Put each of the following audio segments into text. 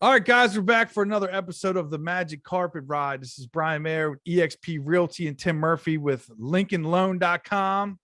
All right, guys, we're back for another episode of the Magic Carpet Ride. This is Brian Mayer with eXp Realty and Tim Murphy with LincolnLoan.com.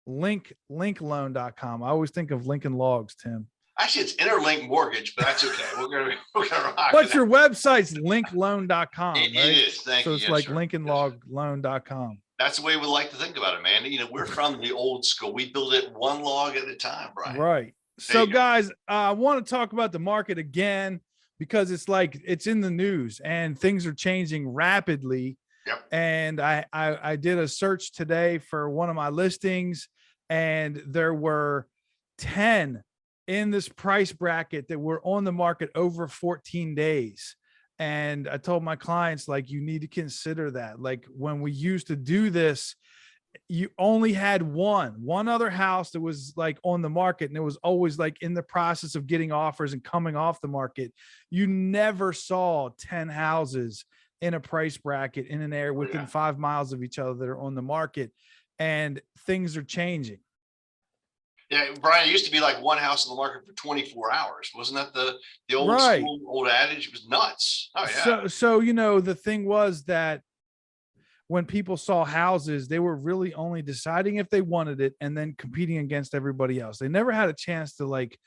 LinkLoan.com. I always think of Lincoln Logs, Tim. Actually, it's Interlink Mortgage, but that's okay. We're gonna rock. But your website's LinkLoan.com, right? It is. Thank you. So it's yes, like sir. LincolnLogLoan.com. That's the way we like to think about it, man. We're from the old school. We build it one log at a time, Brian. Right. So, guys, I want to talk about the market again because it's in the news and things are changing rapidly. Yep. And I did a search today for one of my listings, and there were 10 in this price bracket that were on the market over 14 days. And I told my clients, like, you need to consider that. Like, when we used to do this, you only had one other house that was like on the market, and it was always like in the process of getting offers and coming off the market. You never saw 10 houses in a price bracket in an area within 5 miles of each other that are on the market, and things are changing. Yeah, Brian, it used to be like one house in the market for 24 hours. Wasn't that the old school, old adage? It was nuts. Oh yeah. So the thing was that when people saw houses, they were really only deciding if they wanted it and then competing against everybody else. They never had a chance to like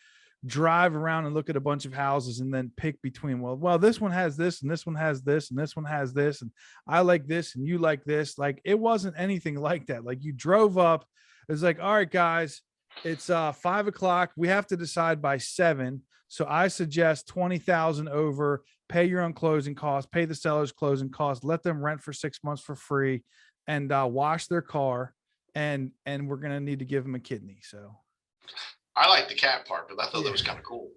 drive around and look at a bunch of houses and then pick between, well, this one has this and this one has this and this one has this, and I like this and you like this. Like, it wasn't anything like that. Like, you drove up, it's like, all right, guys, it's 5 o'clock. We have to decide by 7. So I suggest 20,000 over, pay your own closing costs, pay the seller's closing costs, let them rent for 6 months for free, and wash their car. And we're going to need to give them a kidney. So I like the cat part, but I thought that was kind of cool.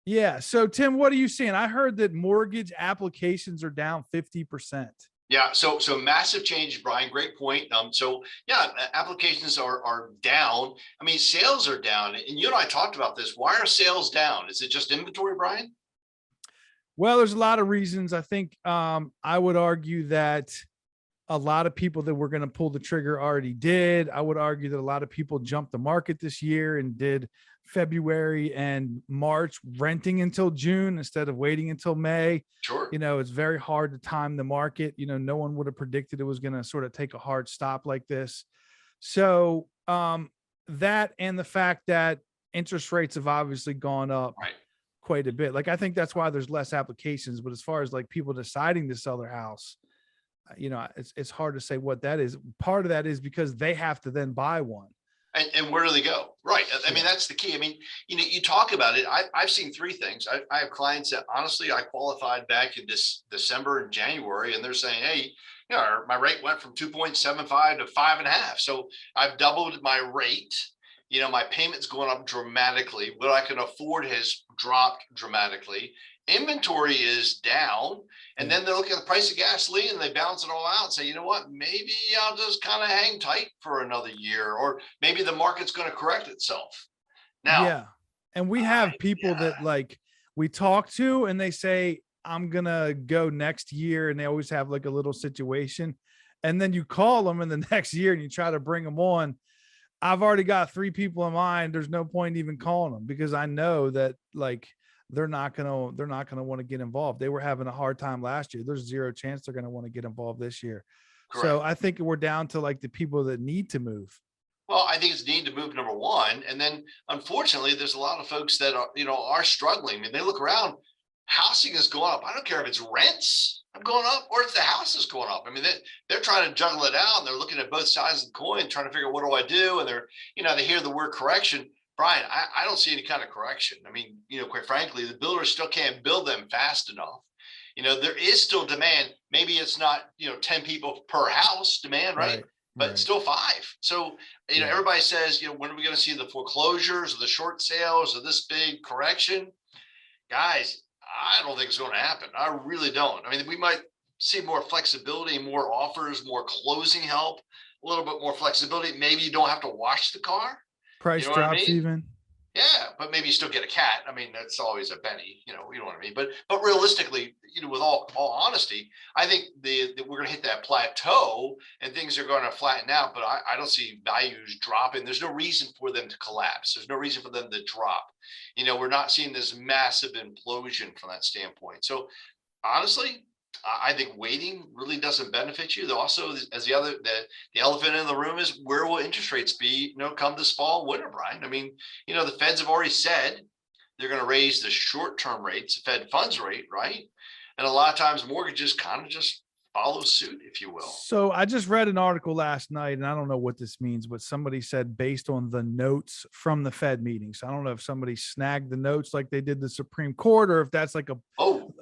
Yeah. So Tim, what are you seeing? I heard that mortgage applications are down 50%. Yeah, so massive change, Brian. Great point. So yeah, applications are down. I mean, sales are down, and you and I talked about this. Why are sales down? Is it just inventory, Brian? Well, there's a lot of reasons. I think I would argue that a lot of people that were going to pull the trigger already did. I would argue that a lot of people jumped the market this year and did February and March renting until June instead of waiting until May. Sure. It's very hard to time the market. No one would have predicted it was going to sort of take a hard stop like this. So that, and the fact that interest rates have obviously gone up quite a bit. Like, I think that's why there's less applications. But as far as like people deciding to sell their house, it's hard to say what that is. Part of that is because they have to then buy one. And where do they go? Right. I mean, that's the key. I mean, you talk about it. I've seen three things. I have clients that honestly, I qualified back in December and January, and they're saying, hey, my rate went from 2.75 to 5.5. So I've doubled my rate. My payment's going up dramatically. What I can afford has dropped dramatically. Inventory is down, and then they look at the price of gasoline and they balance it all out and say, you know what, maybe I'll just kind of hang tight for another year, or maybe the market's going to correct itself. Now, and we have people that like we talk to and they say, I'm going to go next year, and they always have like a little situation, and then you call them in the next year and you try to bring them on. I've already got 3 people in mind. There's no point even calling them because I know that like they're not going to want to get involved. They were having a hard time last year. There's zero chance they're going to want to get involved this year. Correct. So I think we're down to like the people that need to move. Well, I think it's need to move, number one. And then unfortunately, there's a lot of folks that are struggling. I mean, they look around, housing is going up. I don't care if it's rents going up or if the house is going up. I mean, they're trying to juggle it out, and they're looking at both sides of the coin, trying to figure out, what do I do? And they're, they hear the word correction. Brian, I don't see any kind of correction. I mean, quite frankly, the builders still can't build them fast enough. There is still demand. Maybe it's not, 10 people per house demand, right? But still 5. So, everybody says, when are we going to see the foreclosures or the short sales or this big correction? Guys, I don't think it's going to happen. I really don't. I mean, we might see more flexibility, more offers, more closing help, a little bit more flexibility. Maybe you don't have to wash the car. Price drops even. Yeah, but maybe you still get a cat. I mean, that's always a penny, you know what I mean? But realistically, with all honesty, I think we're gonna hit that plateau and things are gonna flatten out, but I don't see values dropping. There's no reason for them to collapse. There's no reason for them to drop. We're not seeing this massive implosion from that standpoint. So honestly, I think waiting really doesn't benefit you. Also, as the elephant in the room is, where will interest rates be, come this fall, winter, Brian? I mean, the Feds have already said they're going to raise the short-term rates, the Fed funds rate, right? And a lot of times mortgages kind of just follow suit, if you will. So I just read an article last night, and I don't know what this means, but somebody said based on the notes from the Fed meetings. I don't know if somebody snagged the notes like they did the Supreme Court, or if that's like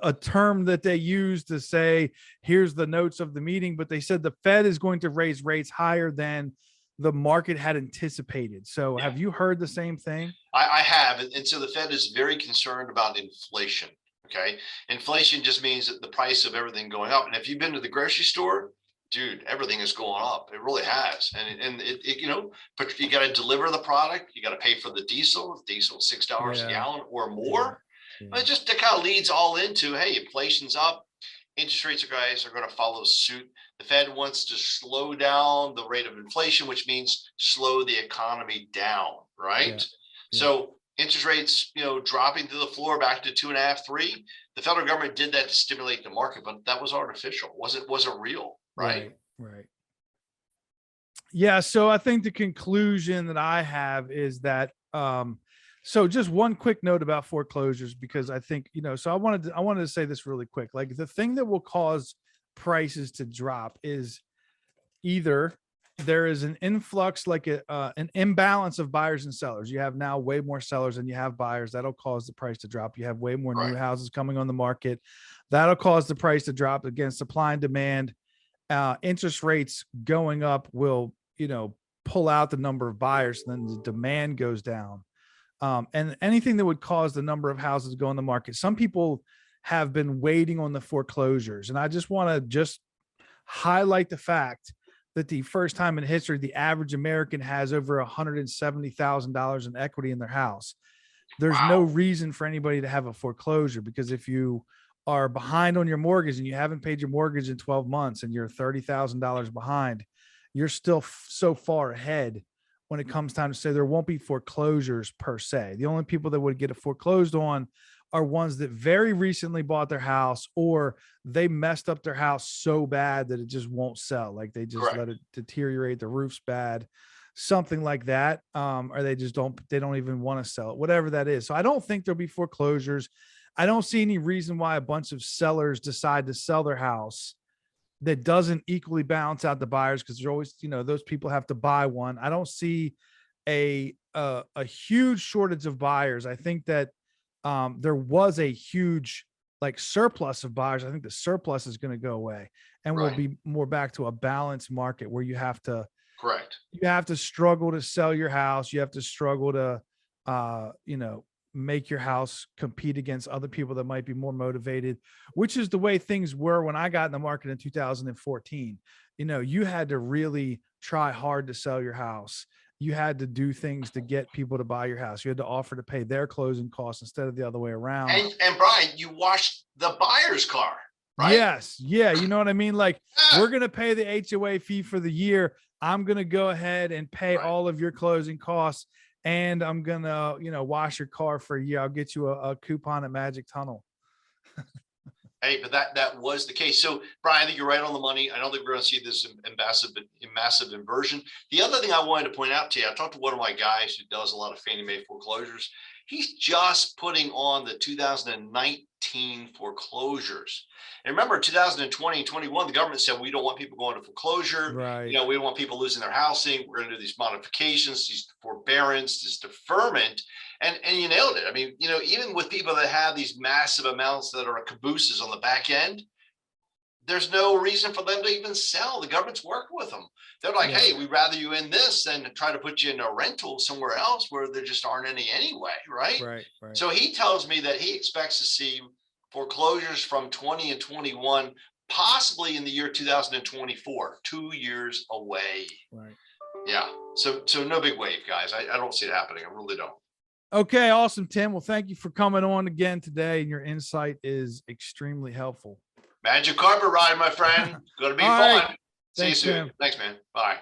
a term that they use to say, here's the notes of the meeting. But they said the Fed is going to raise rates higher than the market had anticipated. So Yeah. have you heard the same thing? I have. And so the Fed is very concerned about inflation. Okay. Inflation just means that the price of everything going up. And if you've been to the grocery store, dude, everything is going up. It really has. And but you got to deliver the product. You got to pay for the diesel, $6 a gallon or more. Yeah. But just that kind of leads all into, hey, inflation's up. Interest rates, guys, are going to follow suit. The Fed wants to slow down the rate of inflation, which means slow the economy down, right? Yeah. So interest rates, dropping to the floor back to 2.5, 3. The federal government did that to stimulate the market, but that was artificial. Wasn't real, right? Right. Yeah. So I think the conclusion that I have is that, so just one quick note about foreclosures, because I think, so I wanted to say this really quick. Like, the thing that will cause prices to drop is either there is an influx, like an imbalance of buyers and sellers. You have now way more sellers than you have buyers. That'll cause the price to drop. You have way more new houses coming on the market. That'll cause the price to drop. Again, supply and demand. Interest rates going up will, pull out the number of buyers, and then the demand goes down. And anything that would cause the number of houses to go on the market. Some people have been waiting on the foreclosures. And I just want to just highlight the fact that the first time in history, the average American has over $170,000 in equity in their house. There's no reason for anybody to have a foreclosure, because if you are behind on your mortgage and you haven't paid your mortgage in 12 months and you're $30,000 behind, you're still so far ahead when it comes time to say there won't be foreclosures per se. The only people that would get a foreclosed on are ones that very recently bought their house, or they messed up their house so bad that it just won't sell. Like they just let it deteriorate. The roof's bad, something like that. Or they don't even want to sell it, whatever that is. So I don't think there'll be foreclosures. I don't see any reason why a bunch of sellers decide to sell their house that doesn't equally balance out the buyers, because there's always, those people have to buy one. I don't see a huge shortage of buyers. I think that there was a huge surplus of buyers. I think the surplus is going to go away, and we'll be more back to a balanced market where you have to struggle to sell your house. You have to struggle to make your house compete against other people that might be more motivated, which is the way things were when I got in the market in 2014. You had to really try hard to sell your house. You had to do things to get people to buy your house. You had to offer to pay their closing costs instead of the other way around. And Brian, you washed the buyer's car, right? Yes. Yeah. You know what I mean? Like, we're going to pay the HOA fee for the year. I'm going to go ahead and pay all of your closing costs, and I'm going to, wash your car for a year. I'll get you a coupon at Magic Tunnel. Hey, but that was the case. So, Brian, I think you're right on the money. I don't think we're going to see this massive inversion. The other thing I wanted to point out to you, I talked to one of my guys who does a lot of Fannie Mae foreclosures. He's just putting on the 2019 foreclosures. And remember, 2020 and 21, the government said, we don't want people going to foreclosure. Right. We don't want people losing their housing. We're going to do these modifications, these forbearance, this deferment. And you nailed it. I mean, even with people that have these massive amounts that are cabooses on the back end, there's no reason for them to even sell. The government's working with them. They're like, hey, we'd rather you in this than try to put you in a rental somewhere else where there just aren't any anyway, right? Right. So he tells me that he expects to see foreclosures from 20 and 21, possibly in the year 2024, 2 years away. Right. Yeah. So no big wave, guys. I don't see it happening. I really don't. Okay, awesome, Tim. Well, thank you for coming on again today, and your insight is extremely helpful. Magic carpet ride, my friend. Going to be All right. fun. See you Thanks, soon. Tim. Thanks, man. Bye.